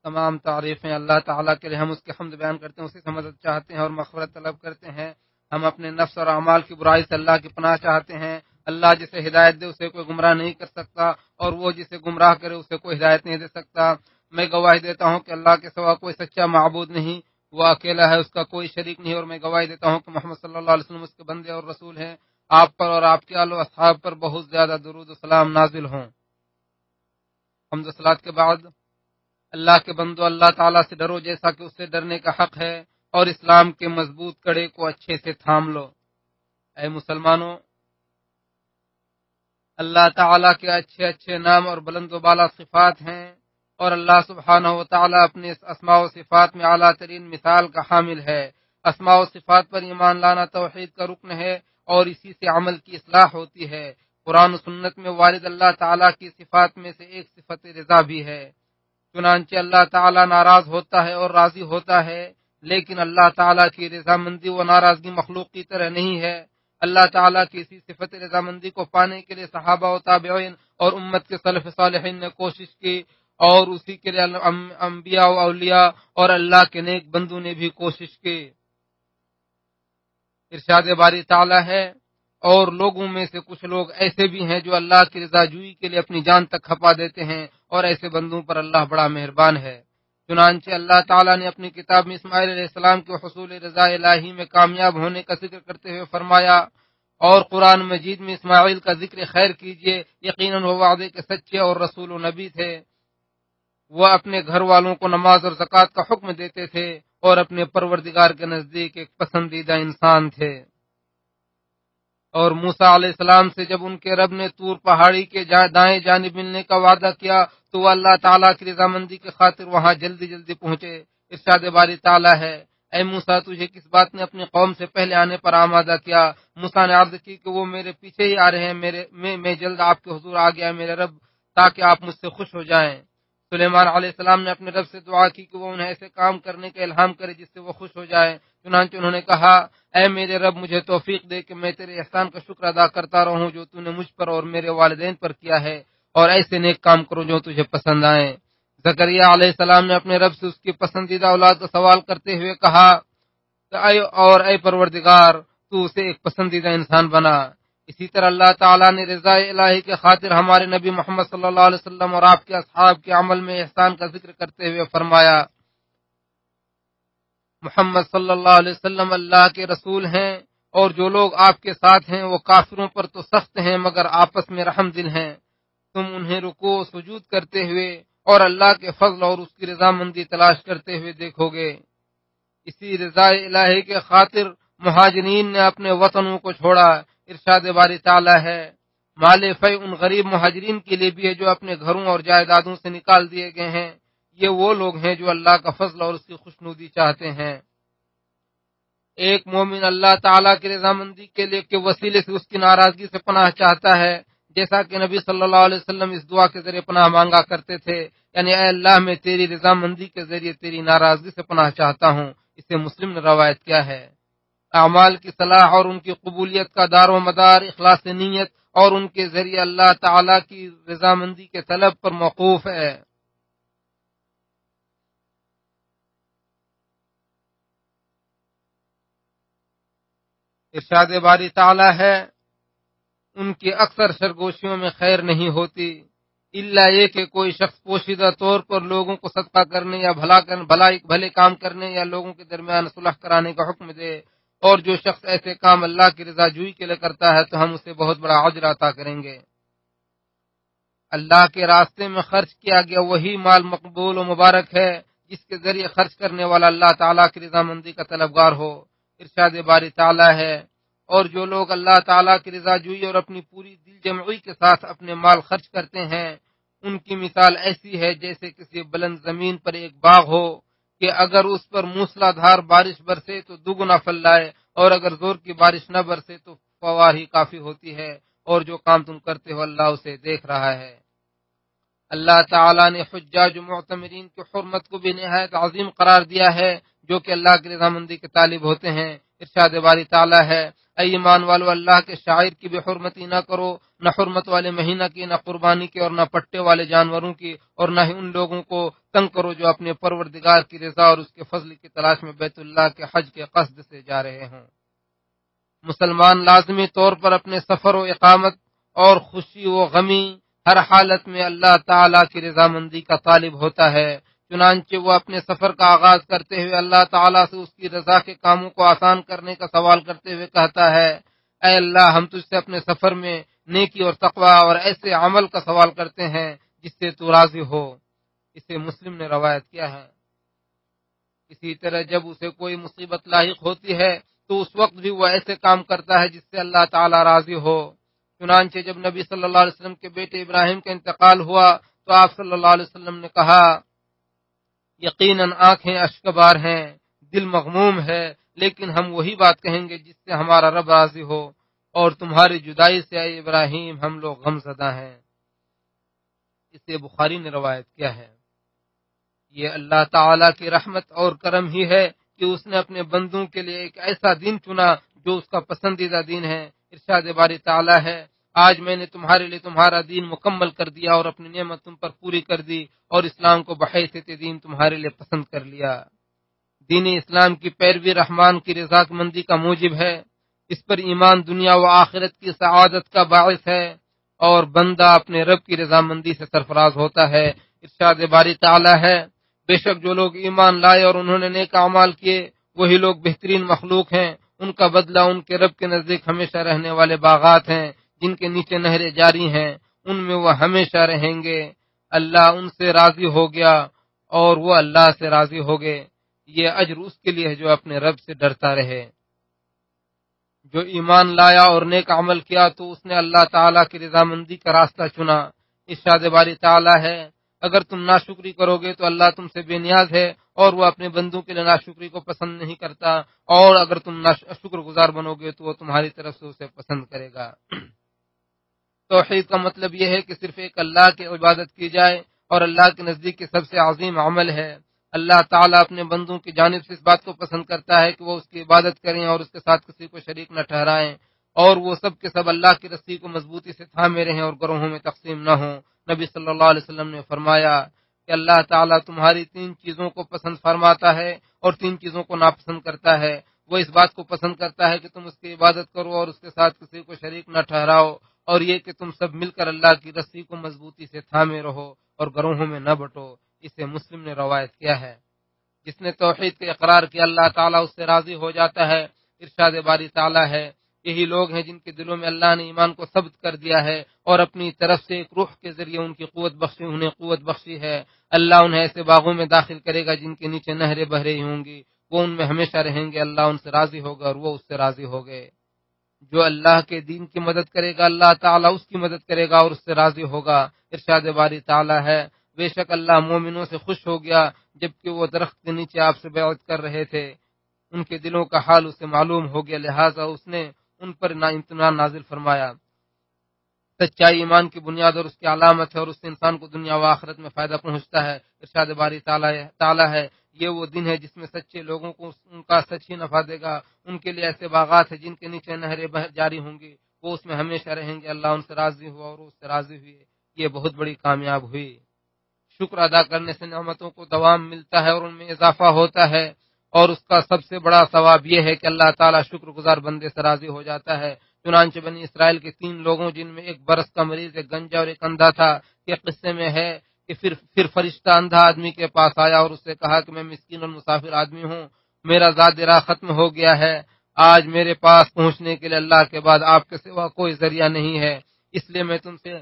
تمام تعریفیں اللہ تعالیٰ کے لیے، ہم اس کی حمد بیان کرتے ہیں، اسی سے مدد چاہتے ہیں اور مغفرت طلب کرتے ہیں۔ ہم اپنے نفس اور اعمال کی برائی سے اللہ کی پناہ چاہتے ہیں۔ اللہ جسے ہدایت دے اسے کوئی گمراہ نہیں کر سکتا، اور وہ جسے گمراہ کرے اسے کوئی ہدایت نہیں دے سکتا۔ میں گواہی دیتا ہوں کہ اللہ کے سوا کوئی سچا معبود نہیں، وہ اکیلا ہے، اس کا کوئی شریک نہیں، اور میں گواہی دیتا ہوں کہ محمد صلی اللہ علیہ وسلم اس کے بندے اور رسول ہیں۔ آپ پر اور آپ کے آل و اصحاب پر بہت زیادہ درود و سلام نازل ہوں۔ حمد و صلات کے بعد اللہ کے بندو، اللہ تعالیٰ سے ڈرو جیسا کہ اس سے ڈرنے کا حق ہے، اور اسلام کے مضبوط کڑے کو اچھے سے تھام لو۔ اے مسلمانوں، اللہ تعالیٰ کے اچھے اچھے نام اور بلند و بالا صفات ہیں، اور اللہ سبحانہ و تعالیٰ اپنے اس اسماء و صفات میں اعلیٰ ترین مثال کا حامل ہے۔ اسماء و صفات پر ایمان لانا توحید کا رکن ہے، اور اسی سے عمل کی اصلاح ہوتی ہے۔ قرآن و سنت میں وارد اللہ تعالیٰ کی صفات میں سے ایک صفت رضا بھی ہے۔ چنانچہ اللہ تعالیٰ ناراض ہوتا ہے اور راضی ہوتا ہے، لیکن اللہ تعالیٰ کی رضامندی و ناراضگی مخلوق کی طرح نہیں ہے۔ اللہ تعالیٰ کی اسی صفت رضامندی کو پانے کے لیے صحابہ و تابعین اور امت کے سلف صالحین نے کوشش کی، اور اسی کے لیے انبیاء و اولیاء اور اللہ کے نیک بندوں نے بھی کوشش کی۔ ارشاد باری تعالیٰ ہے، اور لوگوں میں سے کچھ لوگ ایسے بھی ہیں جو اللہ کی رضا جوئی کے لیے اپنی جان تک کھپا دیتے ہیں، اور ایسے بندوں پر اللہ بڑا مہربان ہے۔ چنانچہ اللہ تعالیٰ نے اپنی کتاب میں اسماعیل علیہ السلام کے حصول رضا الہی میں کامیاب ہونے کا ذکر کرتے ہوئے فرمایا، اور قرآن مجید میں اسماعیل کا ذکر خیر کیجئے، یقیناً وہ وعدے کے سچے اور رسول و نبی تھے۔ وہ اپنے گھر والوں کو نماز اور زکوٰۃ کا حکم دیتے تھے، اور اپنے پروردگار کے نزدیک ایک پسندیدہ انسان تھے۔ اور موسیٰ علیہ السلام سے جب ان کے رب نے طور پہاڑی کے دائیں جانب ملنے کا وعدہ کیا تو وہ اللہ تعالیٰ کی رضامندی کی خاطر وہاں جلدی جلدی پہنچے۔ ارشاد باری تعالیٰ ہے، اے موسیٰ تجھے کس بات نے اپنی قوم سے پہلے آنے پر آمادہ کیا؟ موسیٰ نے عرض کی کہ وہ میرے پیچھے ہی آ رہے ہیں، میں جلد آپ کے حضور آ گیا میرے رب، تاکہ آپ مجھ سے خوش ہو جائیں۔ سلیمان علیہ السلام نے اپنے رب سے دعا کی کہ وہ انہیں ایسے کام کرنے کا الہام کرے جس سے وہ خوش ہو جائے۔ چنانچہ انہوں نے کہا، اے میرے رب مجھے توفیق دے کہ میں تیرے احسان کا شکر ادا کرتا رہوں جو تو نے مجھ پر اور میرے والدین پر کیا ہے، اور ایسے نیک کام کروں جو تجھے پسند آئیں۔ زکریا علیہ السلام نے اپنے رب سے اس کی پسندیدہ اولاد کا سوال کرتے ہوئے کہا کہ اے پروردگار تو اسے ایک پسندیدہ انسان بنا۔ اسی طرح اللہ تعالیٰ نے رضا الہی کے خاطر ہمارے نبی محمد صلی اللہ علیہ وسلم اور آپ کے اصحاب کے عمل میں احسان کا ذکر کرتے ہوئے فرمایا، محمد صلی اللہ علیہ وسلم اللہ کے رسول ہیں، اور جو لوگ آپ کے ساتھ ہیں وہ کافروں پر تو سخت ہیں مگر آپس میں رحم دل ہیں۔ تم انہیں رکوع و سجود کرتے ہوئے اور اللہ کے فضل اور اس کی رضامندی تلاش کرتے ہوئے دیکھو گے۔ اسی رضا الہی کے خاطر مہاجرین نے اپنے وطنوں کو چھوڑا۔ ارشاد باری تعالیٰ ہے، مال فی ان غریب مہاجرین کے لیے بھی ہے جو اپنے گھروں اور جائیدادوں سے نکال دیے گئے ہیں۔ یہ وہ لوگ ہیں جو اللہ کا فضل اور اس کی خوشنودی چاہتے ہیں۔ ایک مومن اللہ تعالیٰ کی رضامندی کے لیے کے وسیلے سے اس کی ناراضگی سے پناہ چاہتا ہے، جیسا کہ نبی صلی اللہ علیہ وسلم اس دعا کے ذریعے پناہ مانگا کرتے تھے، یعنی اے اللہ میں تیری رضامندی کے ذریعے تیری ناراضگی سے پناہ چاہتا ہوں۔ اسے مسلم نے روایت کیا ہے۔ اعمال کی صلاح اور ان کی قبولیت کا دار و مدار اخلاص نیت اور ان کے ذریعے اللہ تعالیٰ کی رضامندی کے طلب پر موقوف ہے۔ ارشاد باری تعالیٰ ہے، ان کی اکثر سرگوشیوں میں خیر نہیں ہوتی، الا یہ کہ کوئی شخص پوشیدہ طور پر لوگوں کو صدقہ کرنے یا بھلے کام کرنے یا لوگوں کے درمیان صلح کرانے کا حکم دے، اور جو شخص ایسے کام اللہ کی رضا جوئی کے لیے کرتا ہے تو ہم اسے بہت بڑا اجر عطا کریں گے۔ اللہ کے راستے میں خرچ کیا گیا وہی مال مقبول و مبارک ہے جس کے ذریعے خرچ کرنے والا اللہ تعالیٰ کی رضامندی کا طلبگار ہو۔ ارشاد باری تعالیٰ ہے، اور جو لوگ اللہ تعالیٰ کی رضا جوئی اور اپنی پوری دل جمعی کے ساتھ اپنے مال خرچ کرتے ہیں، ان کی مثال ایسی ہے جیسے کسی بلند زمین پر ایک باغ ہو کہ اگر اس پر موسلا دھار بارش برسے تو دگنا پھل لائے، اور اگر زور کی بارش نہ برسے تو فوار ہی کافی ہوتی ہے، اور جو کام تم کرتے ہو اللہ اسے دیکھ رہا ہے۔ اللہ تعالیٰ نے حجاج و معتمرین کی حرمت کو بھی نہایت عظیم قرار دیا ہے جو کہ اللہ کی رضامندی کے طالب ہوتے ہیں۔ ارشاد باری تعالیٰ ہے اے ایمان والو اللہ کے شاعر کی بے حرمتی نہ کرو، نہ حرمت والے مہینہ کی، نہ قربانی کی، اور نہ پٹے والے جانوروں کی، اور نہ ہی ان لوگوں کو تنگ کرو جو اپنے پروردگار کی رضا اور اس کے فضل کی تلاش میں بیت اللہ کے حج کے قصد سے جا رہے ہوں۔ مسلمان لازمی طور پر اپنے سفر و اقامت اور خوشی و غمی ہر حالت میں اللہ تعالیٰ کی رضامندی کا طالب ہوتا ہے، چنانچہ وہ اپنے سفر کا آغاز کرتے ہوئے اللہ تعالیٰ سے اس کی رضا کے کاموں کو آسان کرنے کا سوال کرتے ہوئے کہتا ہے اے اللہ ہم تجھ سے اپنے سفر میں نیکی اور تقوی اور ایسے عمل کا سوال کرتے ہیں جس سے تو راضی ہو۔ اسے مسلم نے روایت کیا ہے۔ اسی طرح جب اسے کوئی مصیبت لاحق ہوتی ہے تو اس وقت بھی وہ ایسے کام کرتا ہے جس سے اللہ تعالیٰ راضی ہو۔ چنانچہ جب نبی صلی اللہ علیہ وسلم کے بیٹے ابراہیم کا انتقال ہوا تو آپ صلی اللہ علیہ وسلم نے کہا یقیناً آنکھیں اشکبار ہیں، دل مغموم ہے، لیکن ہم وہی بات کہیں گے جس سے ہمارا رب راضی ہو، اور تمہاری جدائی سے اے ابراہیم ہم لوگ غم زدہ ہیں۔ اسے بخاری نے روایت کیا ہے۔ یہ اللہ تعالیٰ کی رحمت اور کرم ہی ہے کہ اس نے اپنے بندوں کے لیے ایک ایسا دین چنا جو اس کا پسندیدہ دین ہے۔ ارشاد باری تعالیٰ ہے آج میں نے تمہارے لیے تمہارا دین مکمل کر دیا اور اپنی نعمت تم پر پوری کر دی، اور اسلام کو بحیثیت دین تمہارے لیے پسند کر لیا۔ دین اسلام کی پیروی رحمان کی رضا مندی کا موجب ہے، اس پر ایمان دنیا و آخرت کی سعادت کا باعث ہے، اور بندہ اپنے رب کی رضامندی سے سرفراز ہوتا ہے۔ ارشاد باری تعالیٰ ہے بے شک جو لوگ ایمان لائے اور انہوں نے نیک اعمال کیے وہی لوگ بہترین مخلوق ہیں، ان کا بدلہ ان کے رب کے نزدیک ہمیشہ رہنے والے باغات ہیں جن کے نیچے نہریں جاری ہیں، ان میں وہ ہمیشہ رہیں گے۔ اللہ ان سے راضی ہو گیا اور وہ اللہ سے راضی ہو گئے۔ یہ اجر اس کے لیے ہے جو اپنے رب سے ڈرتا رہے۔ جو ایمان لایا اور نیک عمل کیا تو اس نے اللہ تعالیٰ کی رضامندی کا راستہ چنا۔ ارشاد باری تعالیٰ ہے اگر تم ناشکری کرو گے تو اللہ تم سے بے نیاز ہے اور وہ اپنے بندوں کے لیے ناشکری کو پسند نہیں کرتا، اور اگر تم شکر گزار بنو گے تو وہ تمہاری طرف سے اسے پسند کرے گا۔ توحید کا مطلب یہ ہے کہ صرف ایک اللہ کی عبادت کی جائے، اور اللہ کے نزدیک کے سب سے عظیم عمل ہے۔ اللہ تعالیٰ اپنے بندوں کی جانب سے اس بات کو پسند کرتا ہے کہ وہ اس کی عبادت کریں اور اس کے ساتھ کسی کو شریک نہ ٹھہرائیں، اور وہ سب کے سب اللہ کی رسی کو مضبوطی سے تھامے رہیں اور گروہوں میں تقسیم نہ ہوں۔ نبی صلی اللہ علیہ وسلم نے فرمایا کہ اللہ تعالیٰ تمہاری 3 چیزوں کو پسند فرماتا ہے اور 3 چیزوں کو ناپسند کرتا ہے۔ وہ اس بات کو پسند کرتا ہے کہ تم اس کی عبادت کرو اور اس کے ساتھ کسی کو شریک نہ ٹھہراؤ، اور یہ کہ تم سب مل کر اللہ کی رسی کو مضبوطی سے تھامے رہو اور گروہوں میں نہ بٹو۔ اسے مسلم نے روایت کیا ہے۔ جس نے توحید کے اقرار کیا اللہ تعالیٰ اس سے راضی ہو جاتا ہے۔ ارشاد باری تعالیٰ ہے یہی لوگ ہیں جن کے دلوں میں اللہ نے ایمان کو ثبت کر دیا ہے اور اپنی طرف سے ایک روح کے ذریعے ان کی انہیں قوت بخشی ہے۔ اللہ انہیں ایسے باغوں میں داخل کرے گا جن کے نیچے نہریں بہ رہی ہوں گی، وہ ان میں ہمیشہ رہیں گے۔ اللہ ان سے راضی ہوگا اور وہ اس سے راضی ہو گئے۔ جو اللہ کے دین کی مدد کرے گا اللہ تعالیٰ اس کی مدد کرے گا اور اس سے راضی ہوگا۔ ارشاد باری تعالیٰ ہے بے شک اللہ مومنوں سے خوش ہو گیا جبکہ وہ درخت کے نیچے آپ سے بیعت کر رہے تھے، ان کے دلوں کا حال اسے معلوم ہو گیا، لہٰذا اس نے ان پر امتنان نازل فرمایا۔ سچائی ایمان کی بنیاد اور اس کی علامت ہے، اور اس سے انسان کو دنیا و آخرت میں فائدہ پہنچتا ہے۔ ارشاد باری تعالیٰ ہے یہ وہ دن ہے جس میں سچے لوگوں کو ان کا سچ ہی نفع دے گا، ان کے لیے ایسے باغات ہیں جن کے نیچے نہریں جاری ہوں گی، وہ اس میں ہمیشہ رہیں گے۔ اللہ ان سے راضی ہوا اور اس سے راضی ہوئے، یہ بہت بڑی کامیاب ہوئی۔ شکر ادا کرنے سے نعمتوں کو دوام ملتا ہے اور ان میں اضافہ ہوتا ہے، اور اس کا سب سے بڑا ثواب یہ ہے کہ اللہ تعالیٰ شکر گزار بندے سے راضی ہو جاتا ہے۔ چنانچہ بنی اسرائیل کے 3 لوگوں جن میں ایک برس کا مریض، ایک گنجا اور ایک اندھا تھا، یہ قصے میں ہے کہ پھر فرشتہ اندھا آدمی کے پاس آیا اور اس سے کہا کہ میں مسکین اور مسافر آدمی ہوں، میرا ذات راہ ختم ہو گیا ہے، آج میرے پاس پہنچنے کے لیے اللہ کے بعد آپ کے سوا کوئی ذریعہ نہیں ہے، اس لیے میں تم سے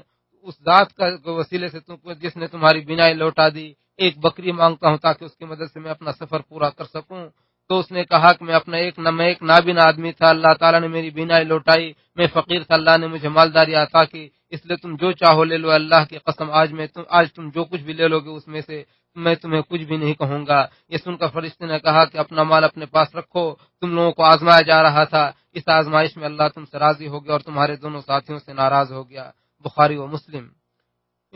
اس ذات کا وسیلے سے جس نے تمہاری بینائی لوٹا دی ایک بکری مانگتا ہوں تاکہ اس کی مدد سے میں اپنا سفر پورا کر سکوں۔ تو اس نے کہا کہ میں ایک نابینا آدمی تھا، اللہ تعالیٰ نے میری بینائی لوٹائی، میں فقیر تھا، اللہ نے مجھے مالداری عطا کی، اس لیے تم جو چاہو لے لو، اللہ کی قسم آج تم جو کچھ بھی لے لو گے اس میں سے میں تمہیں کچھ بھی نہیں کہوں گا۔ یہ سن کر فرشتے نے کہا کہ اپنا مال اپنے پاس رکھو، تم لوگوں کو آزمایا جا رہا تھا، اس آزمائش میں اللہ تم سے راضی ہو گیا اور تمہارے دونوں ساتھیوں سے ناراض ہو گیا۔ بخاری و مسلم۔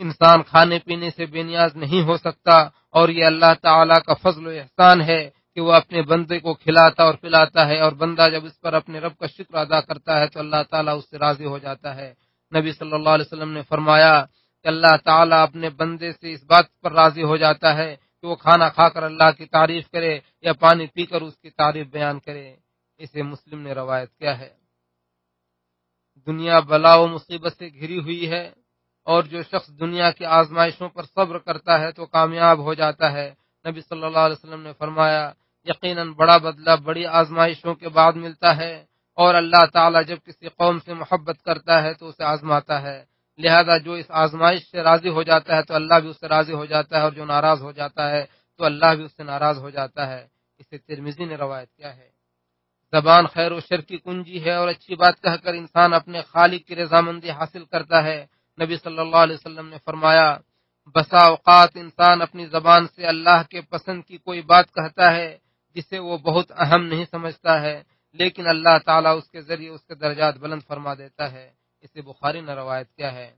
انسان کھانے پینے سے بے نیاز نہیں ہو سکتا، اور یہ اللہ تعالیٰ کا فضل و احسان ہے کہ وہ اپنے بندے کو کھلاتا اور پلاتا ہے، اور بندہ جب اس پر اپنے رب کا شکر ادا کرتا ہے تو اللہ تعالیٰ اس سے راضی ہو جاتا ہے۔ نبی صلی اللہ علیہ وسلم نے فرمایا کہ اللہ تعالیٰ اپنے بندے سے اس بات پر راضی ہو جاتا ہے کہ وہ کھانا کھا کر اللہ کی تعریف کرے یا پانی پی کر اس کی تعریف بیان کرے۔ اسے مسلم نے روایت کیا ہے۔ دنیا بلا و مصیبت سے گھری ہوئی ہے، اور جو شخص دنیا کی آزمائشوں پر صبر کرتا ہے تو کامیاب ہو جاتا ہے۔ نبی صلی اللہ علیہ وسلم نے فرمایا یقیناً بڑا بدلہ بڑی آزمائشوں کے بعد ملتا ہے، اور اللہ تعالیٰ جب کسی قوم سے محبت کرتا ہے تو اسے آزماتا ہے، لہذا جو اس آزمائش سے راضی ہو جاتا ہے تو اللہ بھی اس سے راضی ہو جاتا ہے، اور جو ناراض ہو جاتا ہے تو اللہ بھی اس سے ناراض ہو جاتا ہے۔ اسے ترمذی نے روایت کیا ہے۔ زبان خیر و شر کی کنجی ہے، اور اچھی بات کہہ کر انسان اپنے خالق کی رضامندی حاصل کرتا ہے۔ نبی صلی اللہ علیہ وسلم نے فرمایا بسا اوقات انسان اپنی زبان سے اللہ کے پسند کی کوئی بات کہتا ہے جسے وہ بہت اہم نہیں سمجھتا ہے، لیکن اللہ تعالیٰ اس کے ذریعے اس کے درجات بلند فرما دیتا ہے۔ اسے بخاری نے روایت کیا ہے۔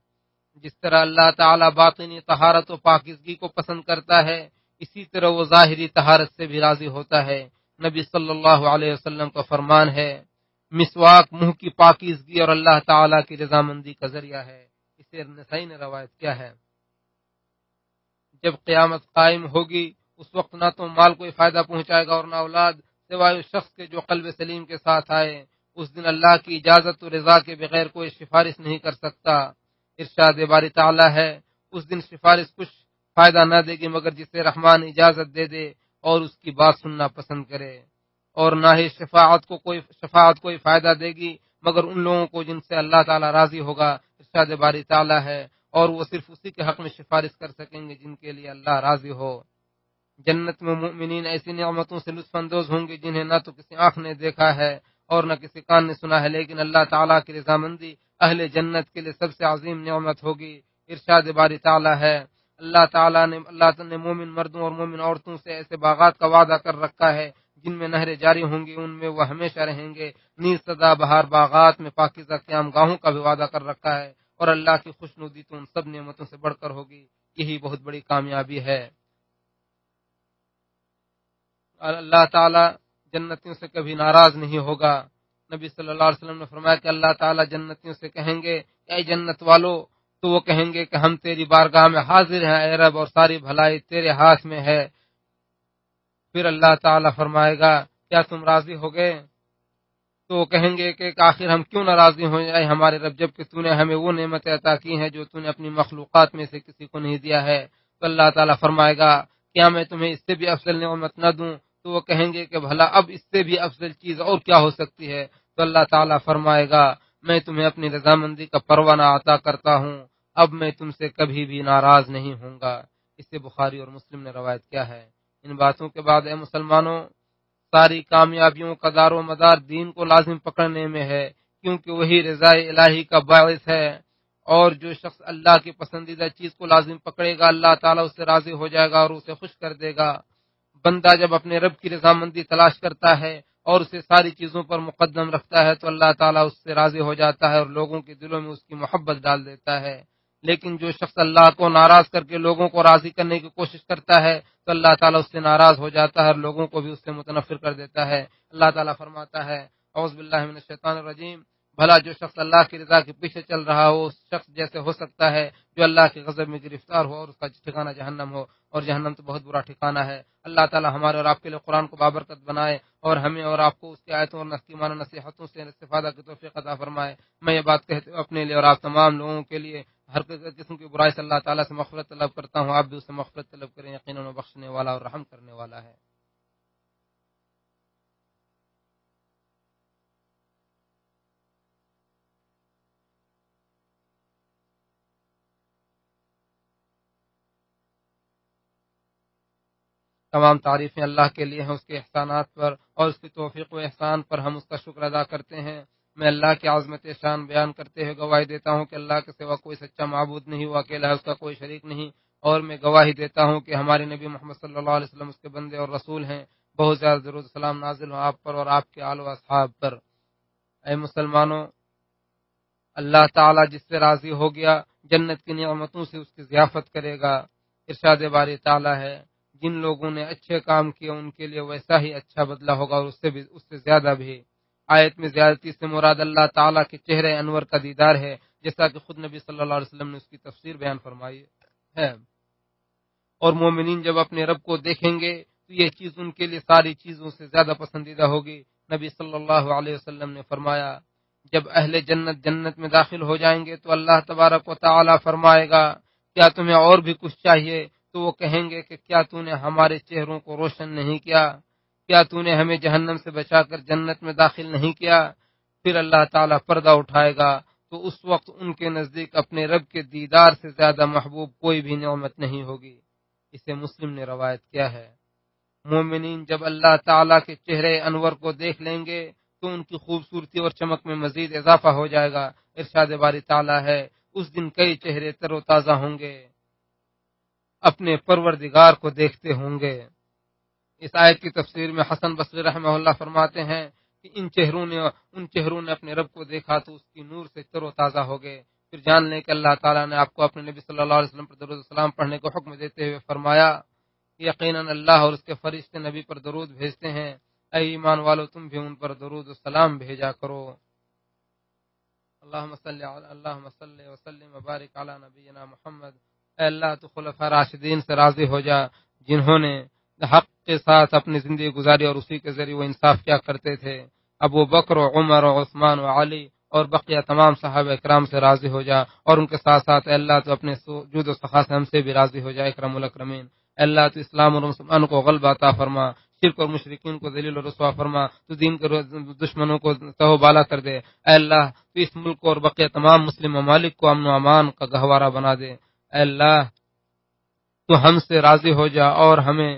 جس طرح اللہ تعالیٰ باطنی طہارت و پاکیزگی کو پسند کرتا ہے، اسی طرح وہ ظاہری طہارت سے بھی راضی ہوتا ہے۔ نبی صلی اللہ علیہ وسلم کا فرمان ہے مسواک منہ کی پاکیزگی اور اللہ تعالیٰ کی رضامندی کا ذریعہ ہے۔ اسے نسائی نے روایت کیا ہے۔ جب قیامت قائم ہوگی اس وقت نہ تو مال کوئی فائدہ پہنچائے گا اور نہ اولاد، سوائے اس شخص کے جو قلب سلیم کے ساتھ آئے۔ اس دن اللہ کی اجازت و رضا کے بغیر کوئی سفارش نہیں کر سکتا۔ ارشاد باری تعالیٰ ہے اس دن سفارش کچھ فائدہ نہ دے گی مگر جسے رحمان اجازت دے دے اور اس کی بات سننا پسند کرے، اور نہ ہی شفاعت کوئی فائدہ دے گی مگر ان لوگوں کو جن سے اللہ تعالیٰ راضی ہوگا۔ ارشاد باری تعالیٰ ہے اور وہ صرف اسی کے حق میں سفارش کر سکیں گے جن کے لیے اللہ راضی ہو۔ جنت میں مومنین ایسی نعمتوں سے لطف اندوز ہوں گے جنہیں نہ تو کسی آنکھ نے دیکھا ہے اور نہ کسی کان نے سنا ہے، لیکن اللہ تعالیٰ کی رضامندی اہل جنت کے لیے سب سے عظیم نعمت ہوگی۔ ارشاد باری تعالیٰ ہے اللہ تعالیٰ نے مومن مردوں اور مومن عورتوں سے ایسے باغات کا وعدہ کر رکھا ہے جن میں نہریں جاری ہوں گی، ان میں وہ ہمیشہ رہیں گے۔ نیز سدا بہار باغات میں پاکیزہ قیام گاہوں کا بھی وعدہ کر رکھا ہے، اور اللہ کی خوشنودی تو ان سب نعمتوں سے بڑھ کر ہوگی۔ یہی بہت بڑی کامیابی ہے۔ اور اللہ تعالیٰ جنتیوں سے کبھی ناراض نہیں ہوگا۔ نبی صلی اللہ علیہ وسلم نے فرمایا کہ اللہ تعالیٰ جنتیوں سے کہیں گے اے جنت والو، تو وہ کہیں گے کہ ہم تیری بارگاہ میں حاضر ہیں اے رب، اور ساری بھلائی تیرے ہاتھ میں ہے۔ پھر اللہ تعالیٰ فرمائے گا کیا تم راضی ہو گئے؟ تو وہ کہیں گے کہ آخر ہم کیوں ناراضی ہو جائے ہمارے رب، جب کہ تو نے ہمیں وہ نعمتیں عطا کی ہیں جو تو نے اپنی مخلوقات میں سے کسی کو نہیں دیا ہے۔ تو اللہ تعالیٰ فرمائے گا کیا میں تمہیں اس سے بھی افضل نعمت نہ دوں؟ تو وہ کہیں گے کہ بھلا اب اس سے بھی افضل چیز اور کیا ہو سکتی ہے؟ تو اللہ تعالیٰ فرمائے گا میں تمہیں اپنی رضامندی کا پروانہ عطا کرتا ہوں، اب میں تم سے کبھی بھی ناراض نہیں ہوں گا۔ اس سے بخاری اور مسلم نے روایت کیا ہے۔ ان باتوں کے بعد اے مسلمانوں، ساری کامیابیوں کا دار و مدار دین کو لازم پکڑنے میں ہے، کیونکہ وہی رضا الہی کا باعث ہے، اور جو شخص اللہ کی پسندیدہ چیز کو لازم پکڑے گا اللہ تعالیٰ اس سے راضی ہو جائے گا اور اسے خوش کر دے گا۔ بندہ جب اپنے رب کی رضامندی تلاش کرتا ہے اور اسے ساری چیزوں پر مقدم رکھتا ہے تو اللہ تعالیٰ اس سے راضی ہو جاتا ہے اور لوگوں کے دلوں میں اس کی محبت ڈال دیتا ہے۔ لیکن جو شخص اللہ کو ناراض کر کے لوگوں کو راضی کرنے کی کوشش کرتا ہے تو اللہ تعالیٰ اس سے ناراض ہو جاتا ہے اور لوگوں کو بھی اس سے متنفر کر دیتا ہے۔ اللہ تعالیٰ فرماتا ہے اعوذ باللہ من الشیطان الرجیم، بھلا جو شخص اللہ کی رضا کے پیچھے چل رہا ہو اس شخص جیسے ہو سکتا ہے جو اللہ کے غضب میں گرفتار ہو اور اس کا ٹھکانہ جہنم ہو، اور جہنم تو بہت برا ٹھکانہ ہے۔ اللہ تعالیٰ ہمارے اور آپ کے لیے قرآن کو بابرکت بنائے اور ہمیں اور آپ کو اس کی آیتوں اور حکیمانہ نصیحتوں سے استفادہ کی توفیق عطا فرمائے۔ میں یہ بات کہتے ہوئے اپنے لیے اور آپ تمام لوگوں کے لیے ہر قسم کی برائی سے اللہ تعالیٰ سے مغفرت طلب کرتا ہوں، آپ بھی اس سے مغفرت طلب کریں، یقیناً وہ بخشنے والا اور رحم کرنے والا ہے۔ تمام تعریفیں اللہ کے لیے ہیں، اس کے احسانات پر اور اس کی توفیق و احسان پر ہم اس کا شکر ادا کرتے ہیں۔ میں اللہ کی عظمت شان بیان کرتے ہوئے گواہی دیتا ہوں کہ اللہ کے سوا کوئی سچا معبود نہیں، وہ اکیلا ہے، اس کا کوئی شریک نہیں، اور میں گواہی دیتا ہوں کہ ہمارے نبی محمد صلی اللہ علیہ وسلم اس کے بندے اور رسول ہیں۔ بہت زیادہ درود و سلام نازل ہو آپ پر اور آپ کے آل و اصحاب پر۔ اے مسلمانوں، اللہ تعالیٰ جس سے راضی ہو گیا جنت کی نعمتوں سے اس کی ضیافت کرے گا۔ ارشاد باری تعالیٰ ہے جن لوگوں نے اچھے کام کیے ان کے لیے ویسا ہی اچھا بدلہ ہوگا اور اس سے زیادہ بھی۔ آیت میں زیادتی سے مراد اللہ تعالیٰ کے چہرے انور کا دیدار ہے، جیسا کہ خود نبی صلی اللہ علیہ وسلم نے اس کی تفسیر بیان فرمائی ہے۔ اور مومنین جب اپنے رب کو دیکھیں گے تو یہ چیز ان کے لیے ساری چیزوں سے زیادہ پسندیدہ ہوگی۔ نبی صلی اللہ علیہ وسلم نے فرمایا جب اہل جنت میں داخل ہو جائیں گے تو اللہ تبارک و تعالی فرمائے گا کیا تمہیں اور بھی کچھ چاہیے؟ تو وہ کہیں گے کہ کیا تو نے ہمارے چہروں کو روشن نہیں کیا؟ کیا تو نے ہمیں جہنم سے بچا کر جنت میں داخل نہیں کیا؟ پھر اللہ تعالیٰ پردہ اٹھائے گا تو اس وقت ان کے نزدیک اپنے رب کے دیدار سے زیادہ محبوب کوئی بھی نعمت نہیں ہوگی۔ اسے مسلم نے روایت کیا ہے۔ مومنین جب اللہ تعالیٰ کے چہرے انور کو دیکھ لیں گے تو ان کی خوبصورتی اور چمک میں مزید اضافہ ہو جائے گا۔ ارشاد باری تعالیٰ ہے اس دن کئی چہرے تر و تازہ ہوں گے، اپنے پروردگار کو دیکھتے ہوں گے۔ اس آیت کی تفسیر میں حسن بصری رحمہ اللہ فرماتے ہیں کہ ان چہروں نے اپنے رب کو دیکھا تو اس کی نور سے تر و تازہ ہو گئے۔ پھر جان لیں کہ اللہ تعالیٰ نے آپ کو اپنے نبی صلی اللہ علیہ وسلم پر درود و سلام پڑھنے کو حکم دیتے ہوئے فرمایا یقیناً اللہ اور اس کے فرشتے نبی پر درود بھیجتے ہیں، اے ایمان والو تم بھی ان پر درود و سلام بھیجا کرو۔ اللہم صلی وسلم وبارک علی نبینا محمد۔ اے اللہ تو خلفاء راشدین سے راضی ہو جا جنہوں نے حق کے ساتھ اپنی زندگی گزاری اور اسی کے ذریعے وہ انصاف کیا کرتے تھے۔ ابو بکر و عمر و عثمان و علی اور بقیہ تمام صحابہ اکرام سے راضی ہو جا، اور ان کے ساتھ ساتھ اے اللہ تو اپنے جود و سخا سے ہم سے بھی راضی ہو جائے اکرم الاکرمین۔ اے اللہ تو اسلام اور مسلمانوں کو غلبہ عطا فرما، شرک اور مشرکین کو ذلیل و رسوا فرما، تو دین کے دشمنوں کو تہو بالا کر دے۔ اے اللہ تو اس ملک اور بقیہ تمام مسلم ممالک کو امن و امان کا گہوارہ بنا دے۔ اے اللہ تو ہم سے راضی ہو جا اور ہمیں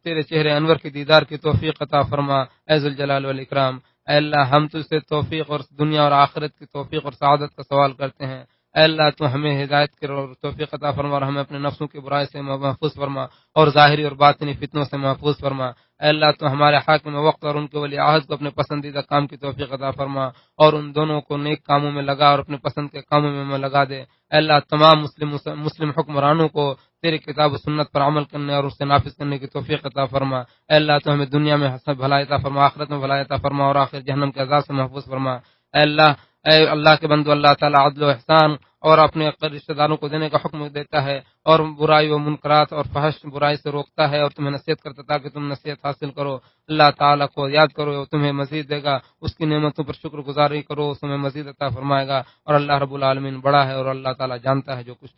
تیرے چہرے انور کے دیدار کی توفیق عطا فرما اے ذوالجلال والاکرام۔ اے اللہ ہم تجھ سے توفیق اور دنیا اور آخرت کی توفیق اور سعادت کا سوال کرتے ہیں۔ اے اللہ تو ہمیں ہدایت کی توفیق عطا فرما اور ہمیں اپنے نفسوں کی برائی سے محفوظ فرما اور ظاہری اور باطنی فتنوں سے محفوظ فرما۔ اے اللہ تو ہمارے حاکم وقت اور ان کے ولی عہد کو اپنے پسندیدہ کام کی توفیق عطا فرما اور ان دونوں کو نیک کاموں میں لگا اور اپنے پسند کے کاموں میں لگا دے۔ اے اللہ تمام مسلم حکمرانوں کو تیری کتاب و سنت پر عمل کرنے اور اسے نافذ کرنے کی توفیق عطا فرما۔ اے اللہ تو ہمیں دنیا میں حسن بھلائی عطا فرما، آخرت میں بھلائی عطا فرما اور آخر جہنم کے عذاب سے محفوظ فرما۔ اے اللہ کے بندو، اللہ تعالیٰ عدل و احسان اور اپنے رشتہ داروں کو دینے کا حکم دیتا ہے اور برائی و منکرات اور فحش برائی سے روکتا ہے اور تمہیں نصیحت کرتا تاکہ تم نصیحت حاصل کرو۔ اللہ تعالیٰ کو یاد کرو، تمہیں مزید دے گا، اس کی نعمتوں پر شکر گزاری کرو، تمہیں مزید عطا فرمائے گا، اور اللہ رب العالمین بڑا ہے اور اللہ تعالیٰ جانتا ہے جو کچھ